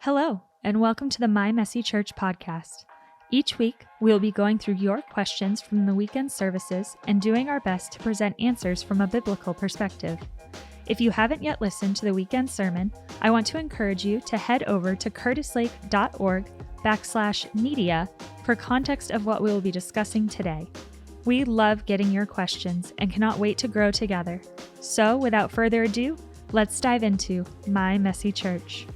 Hello, and welcome to the My Messy Church podcast. Each week, we'll be going through your questions from the weekend services and doing our best to present answers from a biblical perspective. If you haven't yet listened to the weekend sermon, I want to encourage you to head over to curtislake.org/media for context of what we will be discussing today. We love getting your questions and cannot wait to grow together. So, without further ado, let's dive into My Messy Church.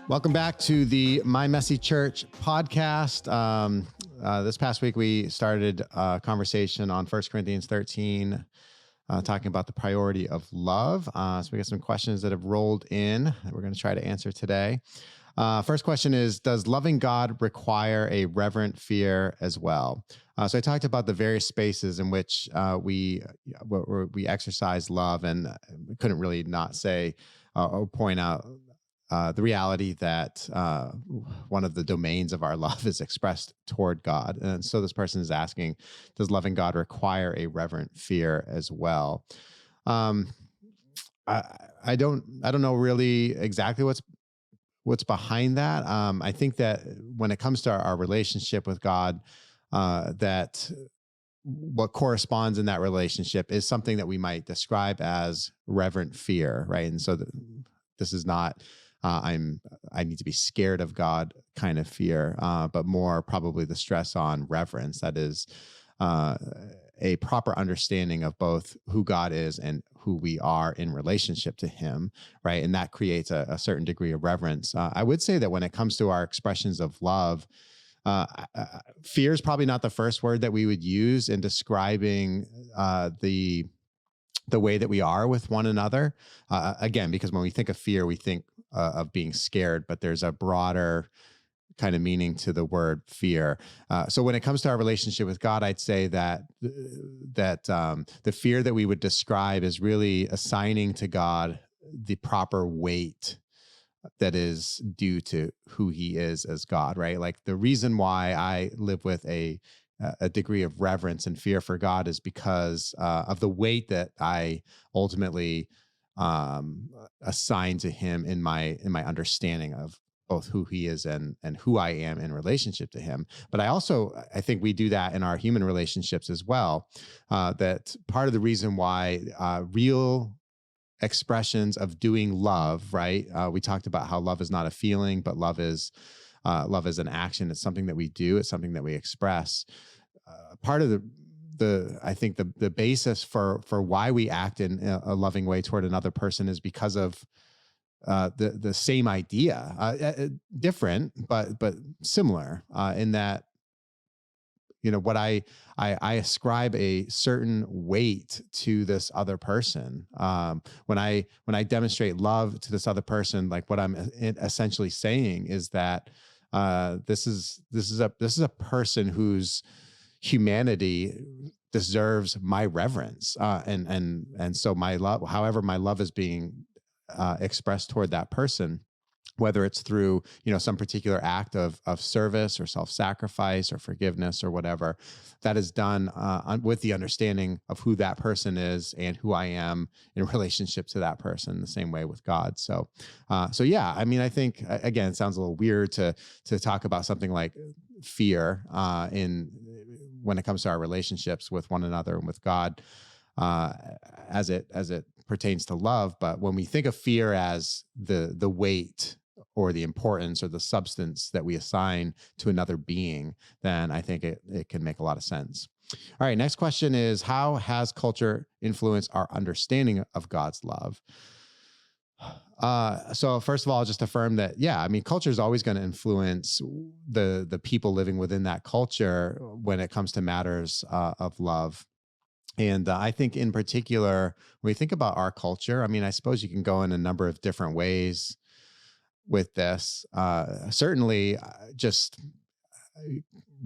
Welcome back to the My Messy Church podcast. This past week, we started a conversation on 1 Corinthians 13, talking about the priority of love. So we got some questions that have rolled in that we're going to try to answer today. First question is, does loving God require a reverent fear as well? So I talked about the various spaces in which we exercise love, and we couldn't really not say or point out the reality that one of the domains of our love is expressed toward God. And so this person is asking, does loving God require a reverent fear as well? I don't know really exactly what's behind that. I think that when it comes to our relationship with God, that what corresponds in that relationship is something that we might describe as reverent fear, right? And so this is not I need to be scared of God kind of fear, but more probably the stress on reverence. That is a proper understanding of both who God is and who we are in relationship to him, right? And that creates a certain degree of reverence. I would say that when it comes to our expressions of love, fear is probably not the first word that we would use in describing the way that we are with one another. Again, because when we think of fear, we think of being scared, but there's a broader kind of meaning to the word fear. So when it comes to our relationship with God, I'd say that the fear that we would describe is really assigning to God the proper weight that is due to who he is as God, right? Like the reason why I live with a degree of reverence and fear for God is because of the weight that I ultimately assign to him in my understanding of both who he is and who I am in relationship to him. But I think we do that in our human relationships as well. That part of the reason why real expressions of doing love, right? We talked about how love is not a feeling, but love is an action. It's something that we do. It's something that we express. Part of I think the basis for why we act in a loving way toward another person is because of the same idea, different but similar in that, you know, what I ascribe a certain weight to this other person. When I demonstrate love to this other person, like what I'm essentially saying is that this is a person whose humanity deserves my reverence, and so my love, however my love is being expressed toward that person, whether it's through, you know, some particular act of service or self-sacrifice or forgiveness or whatever, that is done with the understanding of who that person is and who I am in relationship to that person, the same way with God. So yeah, I mean, I think, again, it sounds a little weird to talk about something like fear when it comes to our relationships with one another and with God, as it pertains to love. But when we think of fear as the weight or the importance or the substance that we assign to another being, then I think it can make a lot of sense. All right, next question is, how has culture influenced our understanding of God's love? So first of all, just affirm that, yeah, I mean, culture is always going to influence the people living within that culture when it comes to matters of love. And I think in particular, when we think about our culture, I mean, I suppose you can go in a number of different ways with this. Certainly, just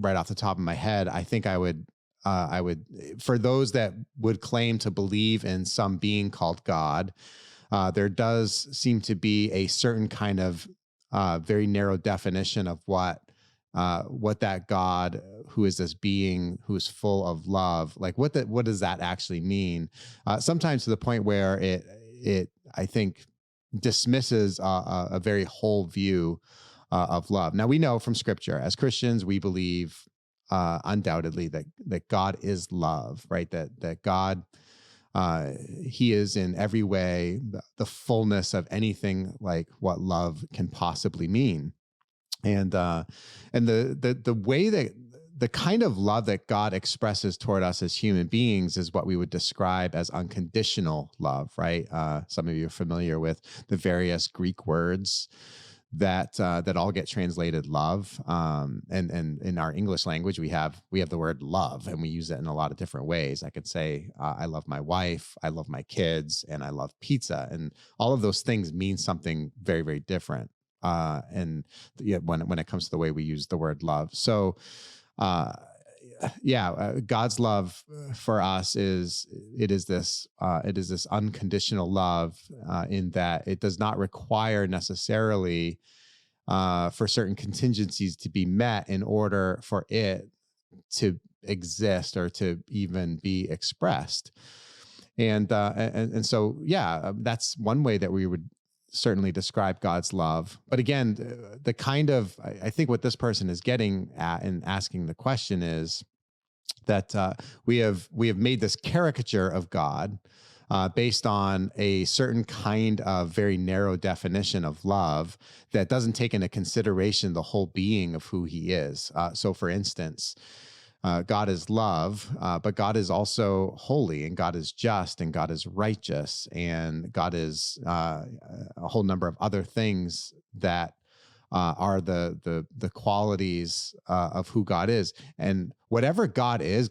right off the top of my head, I think I would, for those that would claim to believe in some being called God, there does seem to be a certain kind of very narrow definition of what that God, who is this being who is full of love, like what does that actually mean? Sometimes to the point where it I think dismisses a very whole view of love. Now, we know from Scripture, as Christians, we believe undoubtedly that God is love, right? That God, he is in every way the fullness of anything like what love can possibly mean. And the way that the kind of love that God expresses toward us as human beings is what we would describe as unconditional love, right? Some of you are familiar with the various Greek words that all get translated love. And in our English language, we have the word love, and we use it in a lot of different ways. I could say, I love my wife, I love my kids, and I love pizza. And all of those things mean something very, very different. And yeah, when it comes to the way we use the word love. So, God's love for us is this unconditional love, in that it does not require necessarily for certain contingencies to be met in order for it to exist or to even be expressed. And so, that's one way that we would certainly describe God's love. But again, the kind of, I think what this person is getting at in asking the question is that we have made this caricature of God based on a certain kind of very narrow definition of love that doesn't take into consideration the whole being of who he is. So for instance, God is love, but God is also holy, and God is just, and God is righteous, and God is a whole number of other things that are the qualities of who God is. And whatever God is,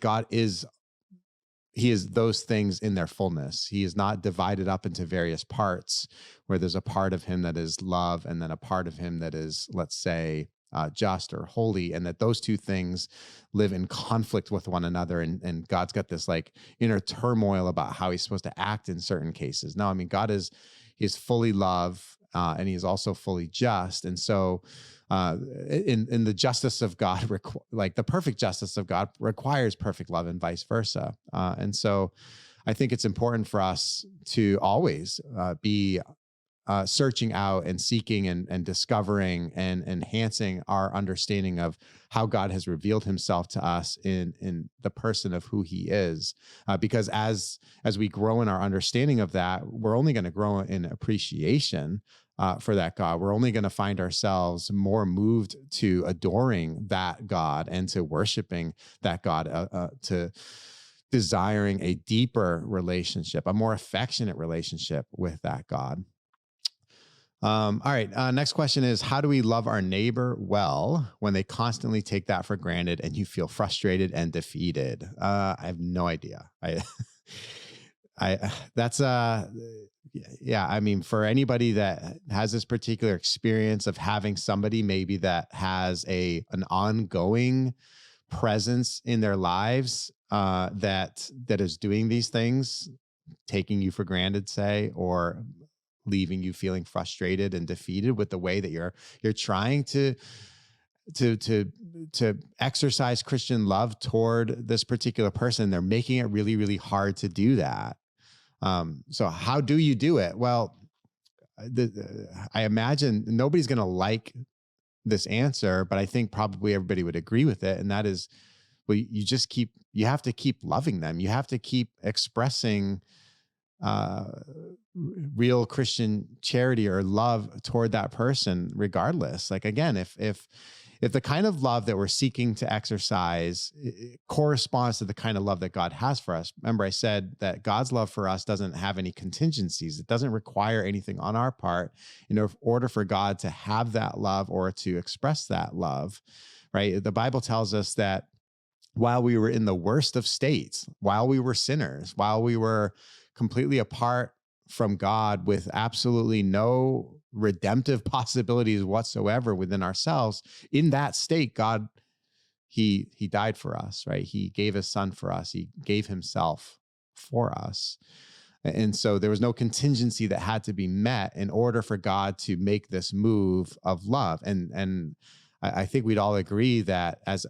he is those things in their fullness. He is not divided up into various parts where there's a part of him that is love and then a part of him that is, let's say, just or holy, and that those two things live in conflict with one another. And God's got this like inner turmoil about how he's supposed to act in certain cases. No, I mean, he's fully love, and he is also fully just. And so in the justice of God, like the perfect justice of God requires perfect love and vice versa. And so I think it's important for us to always be searching out and seeking and discovering and enhancing our understanding of how God has revealed himself to us in the person of who he is. Because as we grow in our understanding of that, we're only going to grow in appreciation for that God. We're only going to find ourselves more moved to adoring that God and to worshiping that God, to desiring a deeper relationship, a more affectionate relationship with that God. All right. Next question is, how do we love our neighbor well when they constantly take that for granted and you feel frustrated and defeated? I have no idea. That's I mean, for anybody that has this particular experience of having somebody maybe that has an ongoing presence in their lives, that is doing these things, taking you for granted, say, or leaving you feeling frustrated and defeated with the way that you're trying to exercise Christian love toward this particular person. They're making it really, really hard to do that. So how do you do it? Well, I imagine nobody's going to like this answer, but I think probably everybody would agree with it. And that is, well, you have to keep loving them. You have to keep expressing real Christian charity or love toward that person, regardless. Like, again, if the kind of love that we're seeking to exercise corresponds to the kind of love that God has for us. Remember, I said that God's love for us doesn't have any contingencies. It doesn't require anything on our part in order for God to have that love or to express that love, right? The Bible tells us that while we were in the worst of states, while we were sinners, while we were completely apart from God with absolutely no redemptive possibilities whatsoever within ourselves, in that state, God, he died for us, right? He gave his son for us. He gave himself for us. And so there was no contingency that had to be met in order for God to make this move of love. And I think we'd all agree that as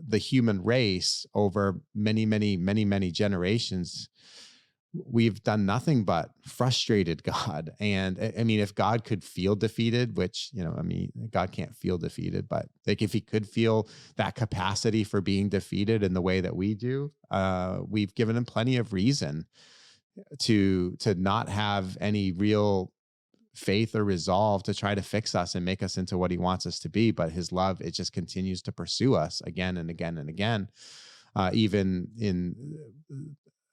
the human race over many generations, we've done nothing but frustrated God. And I mean, if God could feel defeated, which, I mean, God can't feel defeated, but like if he could feel that capacity for being defeated in the way that we do, we've given him plenty of reason to not have any real faith or resolve to try to fix us and make us into what he wants us to be. But his love, it just continues to pursue us again and again and again. Even in,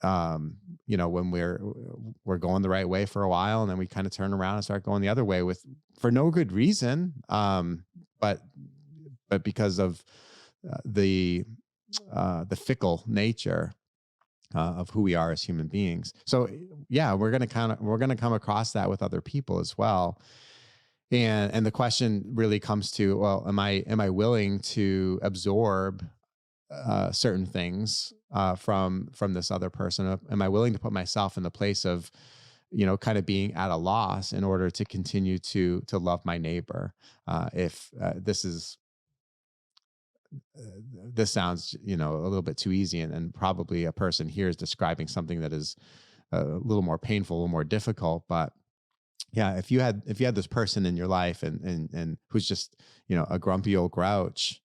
when we're going the right way for a while, and then we kind of turn around and start going the other way for no good reason. But because of the fickle nature of who we are as human beings. So yeah, we're going to come across that with other people as well. And the question really comes to, well, am I willing to absorb certain things from this other person? Am I willing to put myself in the place of, kind of being at a loss in order to continue to love my neighbor? If this sounds, a little bit too easy, and probably a person here is describing something that is a little more painful, a little more difficult. But yeah, if you had this person in your life and who's just, a grumpy old grouch,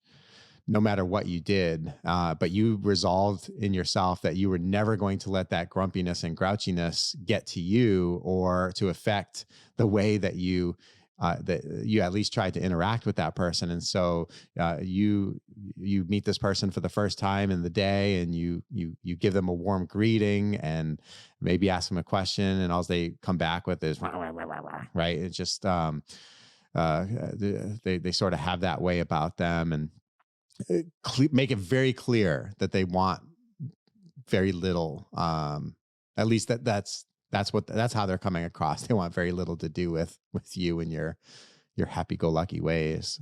no matter what you did, but you resolved in yourself that you were never going to let that grumpiness and grouchiness get to you or to affect the way that you at least tried to interact with that person. And so you meet this person for the first time in the day, and you give them a warm greeting and maybe ask them a question, and all they come back with is right. It's just they sort of have that way about them, and make it very clear that they want very little. At least that's how they're coming across. They want very little to do with you and your happy-go-lucky ways.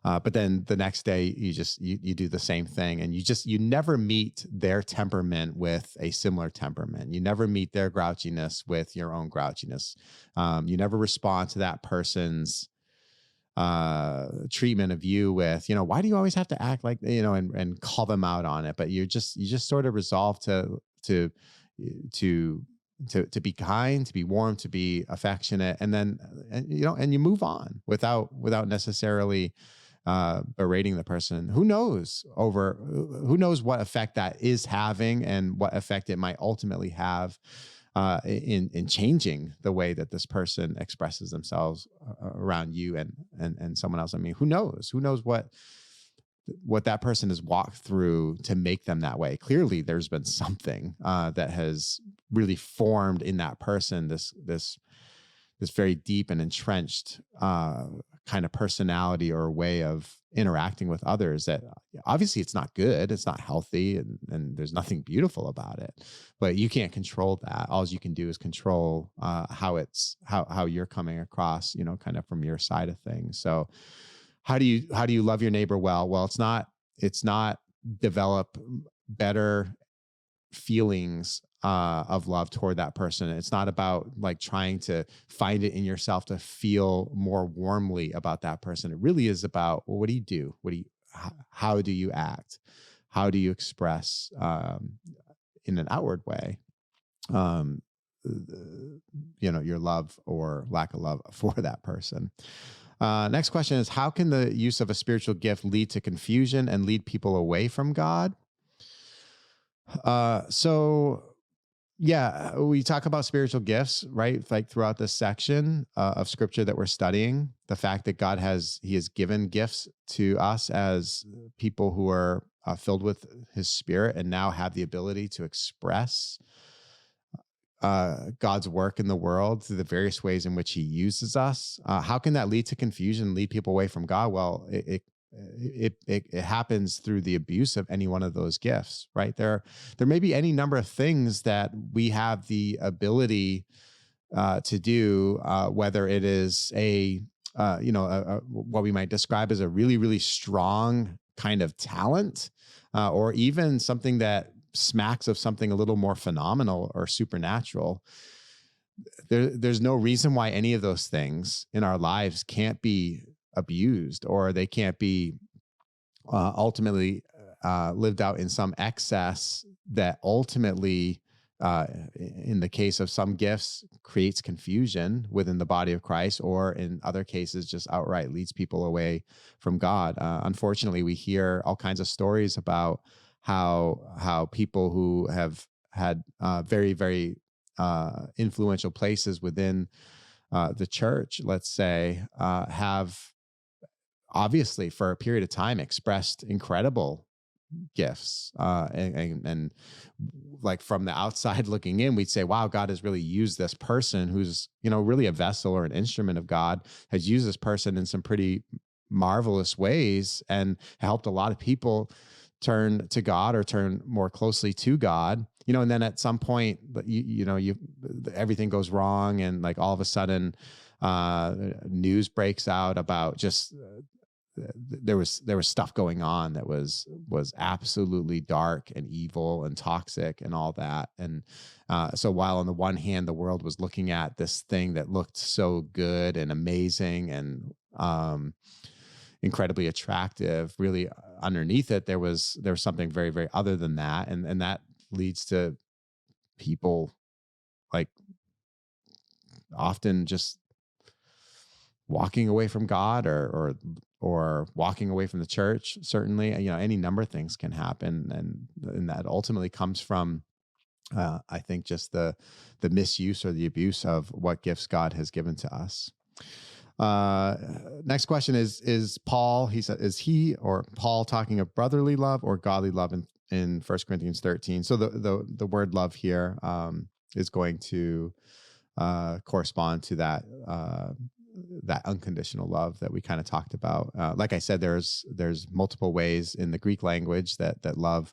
But then the next day you do the same thing, and you never meet their temperament with a similar temperament. You never meet their grouchiness with your own grouchiness. You never respond to that person's treatment of you with, why do you always have to act like, and call them out on it? But you just sort of resolve to be kind, to be warm, to be affectionate, and then, and you move on without necessarily berating the person. Who knows what effect that is having, and what effect it might ultimately have in changing the way that this person expresses themselves around you and someone else. I mean, who knows what that person has walked through to make them that way. Clearly there's been something that has really formed in that person, this very deep and entrenched kind of personality or way of interacting with others that obviously it's not good, it's not healthy, and there's nothing beautiful about it. But you can't control that. All you can do is control how you're coming across, kind of from your side of things. So how do you love your neighbor well? Well, it's not develop better feelings of love toward that person. It's not about like trying to find it in yourself to feel more warmly about that person. It really is about, well, what do you do? How do you act? How do you express in an outward way, your love or lack of love for that person? Next question is, how can the use of a spiritual gift lead to confusion and lead people away from God? Yeah, we talk about spiritual gifts, right? Like throughout this section of scripture that we're studying, the fact that God has given gifts to us as people who are filled with his spirit and now have the ability to express God's work in the world through the various ways in which he uses us. How can that lead to confusion, lead people away from God? Well, it happens through the abuse of any one of those gifts, right? There may be any number of things that we have the ability to do, whether it is what we might describe as a really, really strong kind of talent, or even something that smacks of something a little more phenomenal or supernatural. There's no reason why any of those things in our lives can't be abused, or they can't be ultimately lived out in some excess that ultimately in the case of some gifts, creates confusion within the body of Christ, or in other cases, just outright leads people away from God. Unfortunately, we hear all kinds of stories about how people who have had very, very influential places within the church, let's say, have obviously for a period of time expressed incredible gifts, and like from the outside looking in, we'd say, wow, God has really used this person who's, really a vessel or an instrument of God, has used this person in some pretty marvelous ways and helped a lot of people turn to God or turn more closely to God. And then at some point, everything goes wrong, and like all of a sudden news breaks out about just there was stuff going on that was absolutely dark and evil and toxic and all that. And so while on the one hand, the world was looking at this thing that looked so good and amazing and incredibly attractive, really underneath it, there was something very, very other than that. And that leads to people like often just walking away from God or walking away from the church. Certainly, any number of things can happen. And that ultimately comes from, I think, just the misuse or the abuse of what gifts God has given to us. Next question is Paul. He said, is he or Paul talking of brotherly love or godly love in 1 Corinthians 13? So the word love here is going to correspond to that unconditional love that we kind of talked about. Like I said, there's multiple ways in the Greek language that love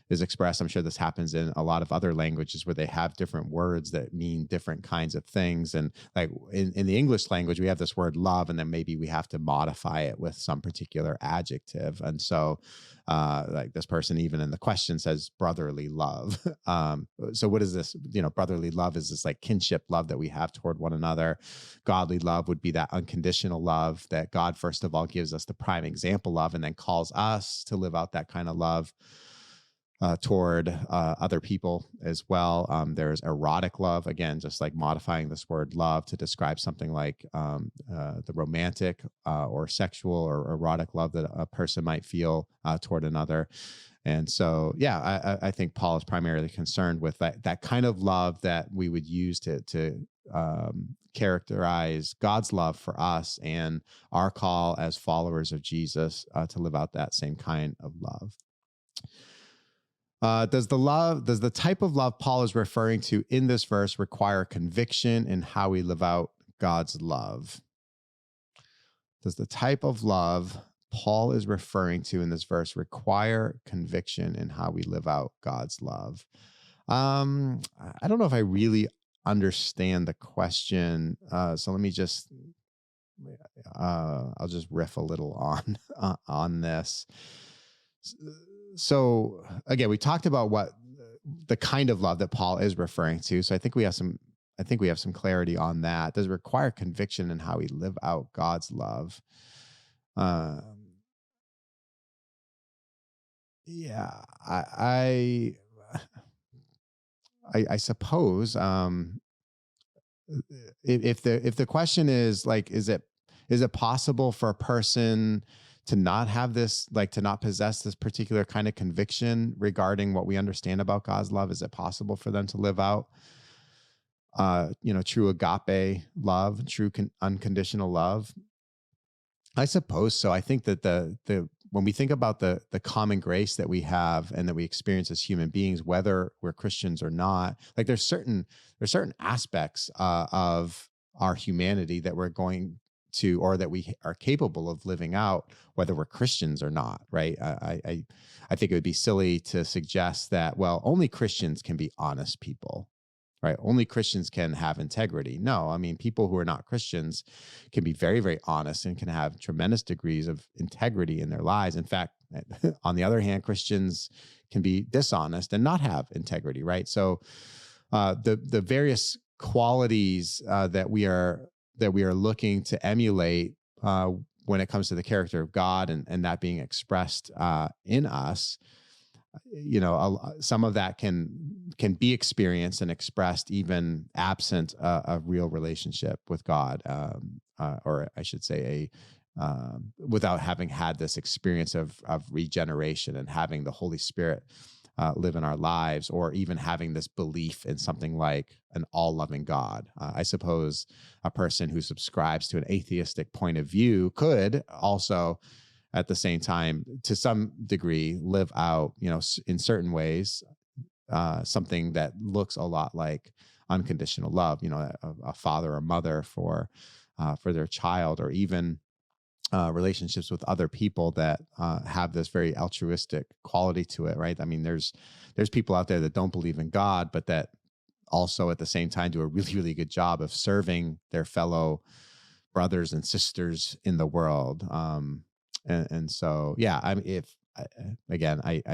is expressed. I'm sure this happens in a lot of other languages where they have different words that mean different kinds of things. And like in the English language, we have this word love, and then maybe we have to modify it with some particular adjective. And so like this person, even in the question, says brotherly love. So what is this? Brotherly love is this like kinship love that we have toward one another. Godly love would be that unconditional love that God, first of all, gives us the prime example of, and then calls us to live out that kind of love toward other people as well. There's erotic love, again, just like modifying this word love to describe something like the romantic or sexual or erotic love that a person might feel toward another. And so, yeah, I think Paul is primarily concerned with that kind of love that we would use to characterize God's love for us and our call as followers of Jesus to live out that same kind of love. Does the type of love Paul is referring to in this verse require conviction in how we live out God's love? Does the type of love Paul is referring to in this verse require conviction in how we live out God's love? I don't know if I really understand the question. So let me just, I'll just riff a little on this. So again, we talked about what the kind of love that Paul is referring to. So I think we have some clarity on that. Does it require conviction in how we live out God's love? Yeah, I suppose if the question is like, is it possible for a person to not have this, like to not possess this particular kind of conviction regarding what we understand about God's love? Is it possible for them to live out, true agape love, true unconditional love? I suppose so. I think that the when we think about the common grace that we have and that we experience as human beings, whether we're Christians or not, like there's certain aspects of our humanity that we're going to, or that we are capable of living out, whether we're Christians or not, right? I think it would be silly to suggest that, well, only Christians can be honest people, right? Only Christians can have integrity. No, I mean, people who are not Christians can be very, very honest and can have tremendous degrees of integrity in their lives. In fact, on the other hand, Christians can be dishonest and not have integrity, right? So the various qualities that we are looking to emulate when it comes to the character of God and that being expressed in us, some of that can be experienced and expressed even absent a real relationship with God, or I should say without having had this experience of regeneration and having the Holy Spirit live in our lives, or even having this belief in something like an all-loving God. I suppose a person who subscribes to an atheistic point of view could also, at the same time, to some degree, live out, in certain ways, something that looks a lot like unconditional love. A father or mother for their child, or even relationships with other people that have this very altruistic quality to it, right? I mean, there's people out there that don't believe in God, but that also at the same time do a really, really good job of serving their fellow brothers and sisters in the world. And so, yeah, I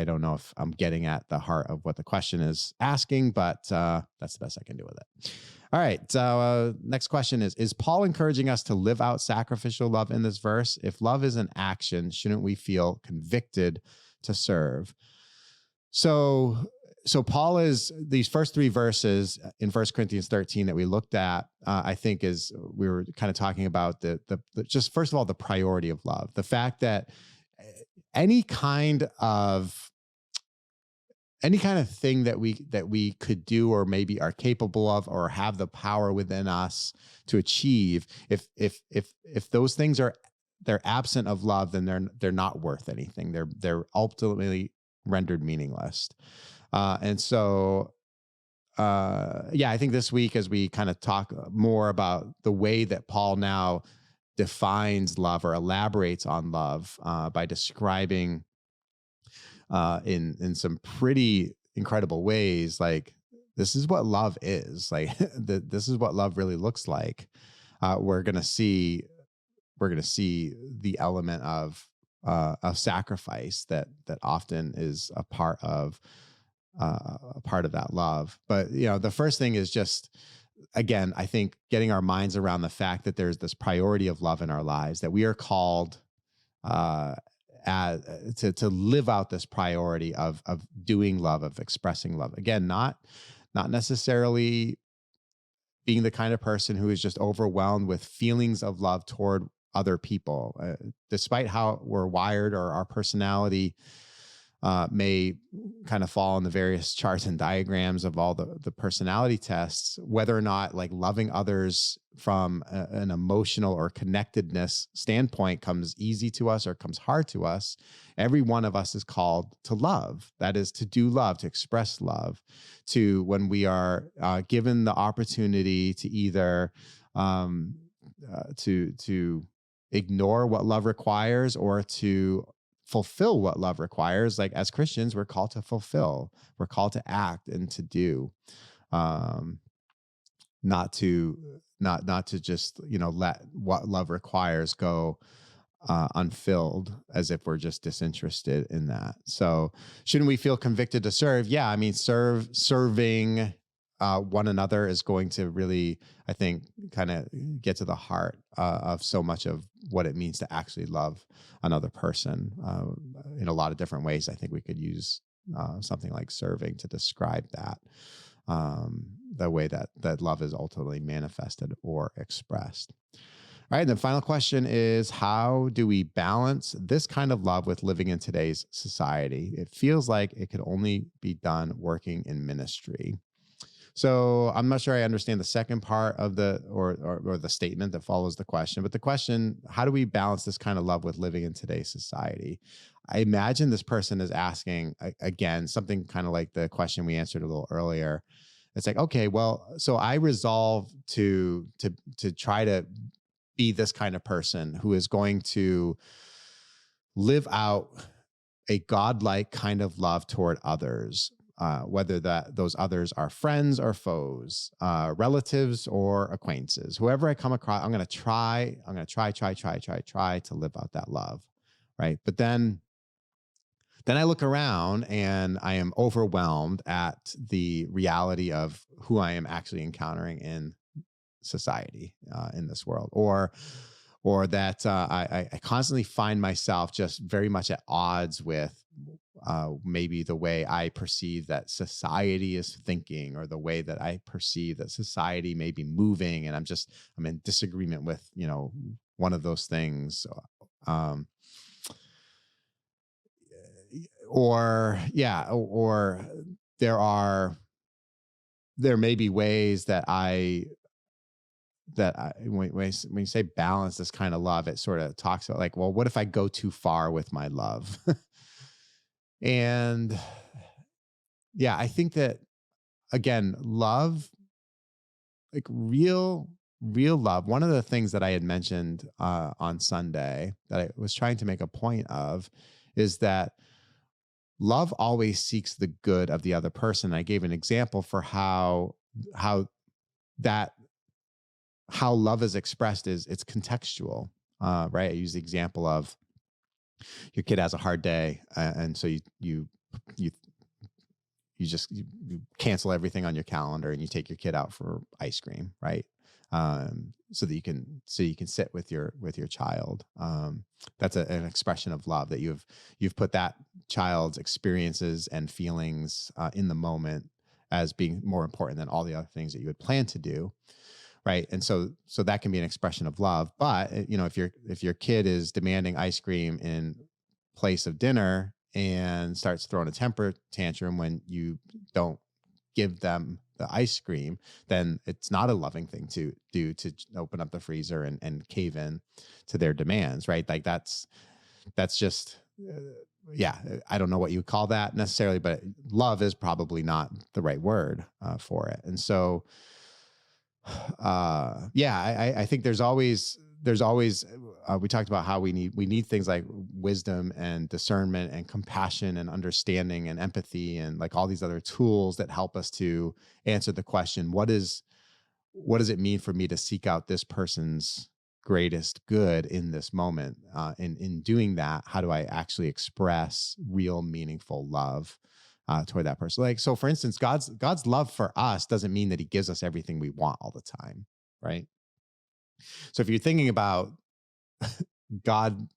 don't know if I'm getting at the heart of what the question is asking, but that's the best I can do with it. All right. So next question is Paul encouraging us to live out sacrificial love in this verse? If love is an action, shouldn't we feel convicted to serve? So Paul is, these first three verses in 1 Corinthians 13 that we looked at, I think we were kind of talking about the just first of all, the priority of love, the fact that any kind of thing that we could do, or maybe are capable of, or have the power within us to achieve, if those things they're absent of love, then they're not worth anything. They're ultimately rendered meaningless. And so, I think this week, as we kind of talk more about the way that Paul now defines love, or elaborates on love, by describing in some pretty incredible ways, like, this is what love is, like, this is what love really looks like. We're going to see the element of sacrifice that often is a part of that love. But the first thing is just, again, I think getting our minds around the fact that there's this priority of love in our lives, that we are called to live out this priority of doing love, of expressing love. Again, not necessarily being the kind of person who is just overwhelmed with feelings of love toward other people, despite how we're wired, or our personality may kind of fall in the various charts and diagrams of all the personality tests. Whether or not, like, loving others from an emotional or connectedness standpoint comes easy to us or comes hard to us, every one of us is called to love. That is, to do love, to express love, to, when we are given the opportunity to either to ignore what love requires, or to fulfill what love requires. Like, as Christians, we're called to fulfill, we're called to act and to do, not to just, let what love requires go unfilled, as if we're just disinterested in that. So shouldn't we feel convicted to serve? Yeah. I mean, serving one another is going to really, I think, kind of get to the heart of so much of what it means to actually love another person in a lot of different ways. I think we could use something like serving to describe that, the way that love is ultimately manifested or expressed. All right. And the final question is, how do we balance this kind of love with living in today's society? It feels like it could only be done working in ministry. So I'm not sure I understand the second part of or the statement that follows the question, but the question, how do we balance this kind of love with living in today's society? I imagine this person is asking, again, something kind of like the question we answered a little earlier. It's like, okay, well, so I resolve to try to be this kind of person who is going to live out a godlike kind of love toward others, whether those others are friends or foes, relatives or acquaintances, whoever I come across, I'm going to try to live out that love. Right. But then I look around and I am overwhelmed at the reality of who I am actually encountering in society, in this world, or or that I constantly find myself just very much at odds with maybe the way I perceive that society is thinking, or the way that I perceive that society may be moving, and I'm in disagreement with one of those things. Um, or yeah, or there may be ways that when you say balance this kind of love, it sort of talks about like, well, what if I go too far with my love? And yeah, I think that again, love, like real love. One of the things that I had mentioned on Sunday that I was trying to make a point of is that love always seeks the good of the other person. I gave an example for how that how love is expressed is it's contextual, right? I use the example of your kid has a hard day, and so you you cancel everything on your calendar and you take your kid out for ice cream, right? So that you can sit with your child. That's an expression of love, that you've put that child's experiences and feelings in the moment as being more important than all the other things that you had planned to do, right? And so that can be an expression of love. But if your kid is demanding ice cream in place of dinner and starts throwing a temper tantrum when you don't give them the ice cream, then it's not a loving thing to do, to open up the freezer and cave in to their demands, right? Like that's just yeah, I don't know what you would call that necessarily, but love is probably not the right word for it. And so yeah, I think there's always we talked about how we need things like wisdom and discernment and compassion and understanding and empathy and like all these other tools that help us to answer the question, what does it mean for me to seek out this person's greatest good in this moment? In doing that, how do I actually express real meaningful love toward that person? Like, so for instance, God's love for us doesn't mean that he gives us everything we want all the time, right? So if you're thinking about God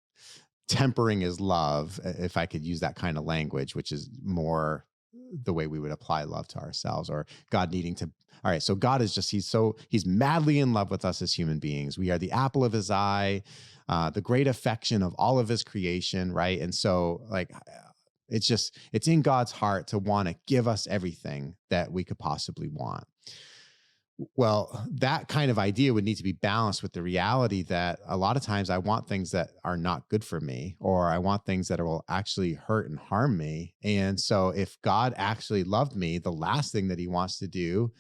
tempering his love, if I could use that kind of language, which is more the way we would apply love to ourselves, or God needing to, all right, so God is just, he's madly in love with us as human beings. We are the apple of his eye, the great affection of all of his creation, right? And so like, it's in God's heart to want to give us everything that we could possibly want. Well, that kind of idea would need to be balanced with the reality that a lot of times I want things that are not good for me, or I want things that will actually hurt and harm me. And so if God actually loved me, the last thing that he wants to do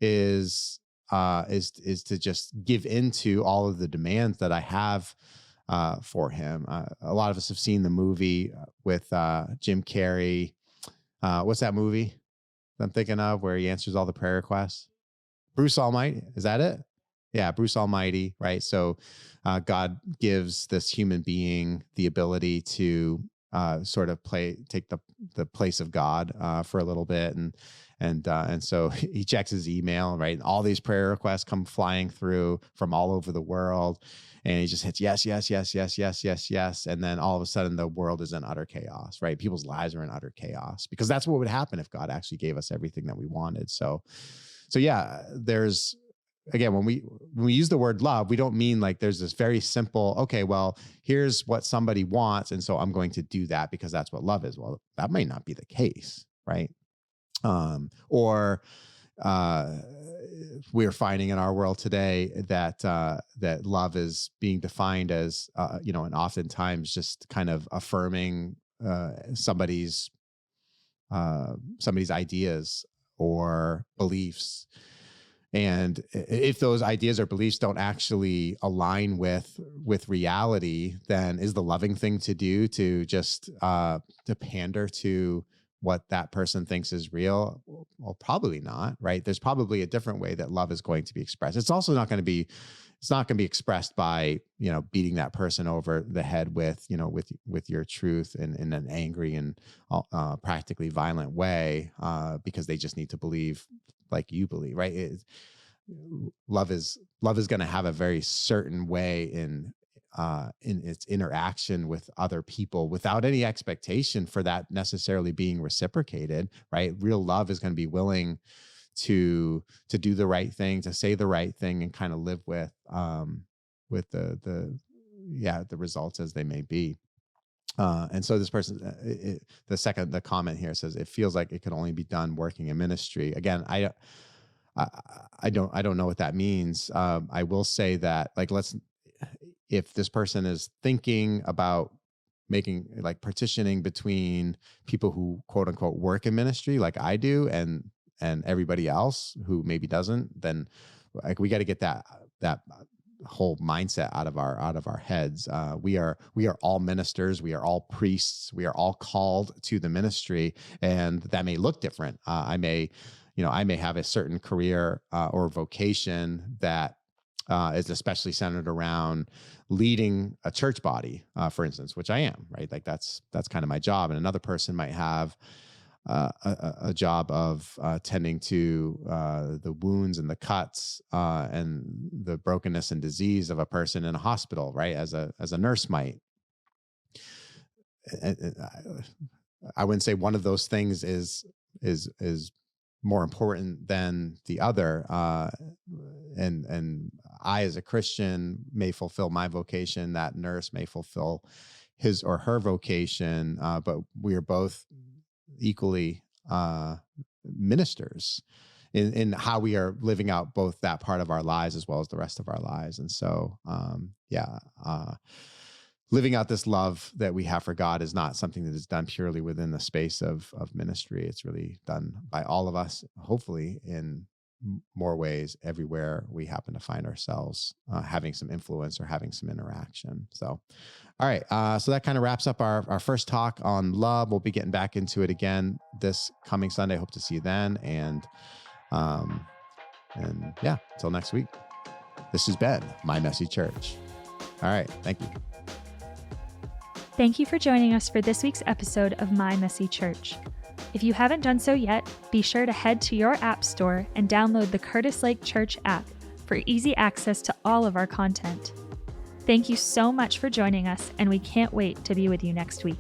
is to just give into all of the demands that I have for him. A lot of us have seen the movie with Jim Carrey. What's that movie I'm thinking of where he answers all the prayer requests? Bruce Almighty, is that it? Yeah, Bruce Almighty, right? So God gives this human being the ability to sort of take the place of God for a little bit, and so he checks his email, right? And all these prayer requests come flying through from all over the world, and he just hits yes, yes, yes, yes, yes, yes, yes, and then all of a sudden the world is in utter chaos, right? People's lives are in utter chaos, because that's what would happen if God actually gave us everything that we wanted. So yeah, there's, again, when we use the word love, we don't mean like there's this very simple, okay, well, here's what somebody wants, and so I'm going to do that because that's what love is. Well, that might not be the case, right? Or we're finding in our world today that that love is being defined as and oftentimes just kind of affirming somebody's ideas or beliefs. And if those ideas or beliefs don't actually align with reality, then is the loving thing to do to just to pander to what that person thinks is real? Well, probably not, right? There's probably a different way that love is going to be expressed. It's also not going to be expressed by, beating that person over the head with your truth in an angry and practically violent way, because they just need to believe like you believe, right? Love is going to have a very certain way in its interaction with other people without any expectation for that necessarily being reciprocated, right? Real love is going to be willing to do the right thing, to say the right thing, and kind of live with the results as they may be. And so this person, the comment here says, it feels like it could only be done working in ministry. Again, I don't know what that means. I will say that, like, if this person is thinking about making, like, partitioning between people who quote unquote work in ministry, like I do, and everybody else who maybe doesn't, then, like, we got to get that whole mindset out of our heads. We are all ministers. We are all priests. We are all called to the ministry, and that may look different. I may have a certain career or vocation that is especially centered around leading a church body, for instance, which I am, right? Like that's kind of my job. And another person might have a job of tending to the wounds and the cuts and the brokenness and disease of a person in a hospital, right? As a nurse might. I wouldn't say one of those things is more important than the other. And I, as a Christian, may fulfill my vocation. That nurse may fulfill his or her vocation, but we are both equally ministers in how we are living out both that part of our lives as well as the rest of our lives. And so, living out this love that we have for God is not something that is done purely within the space of ministry. It's really done by all of us, hopefully in more ways everywhere we happen to find ourselves having some influence or having some interaction. So, all right. So that kind of wraps up our first talk on love. We'll be getting back into it again this coming Sunday. Hope to see you then. And yeah, until next week, this has been My Messy Church. All right. Thank you. Thank you for joining us for this week's episode of My Messy Church. If you haven't done so yet, be sure to head to your app store and download the Curtis Lake Church app for easy access to all of our content. Thank you so much for joining us, and we can't wait to be with you next week.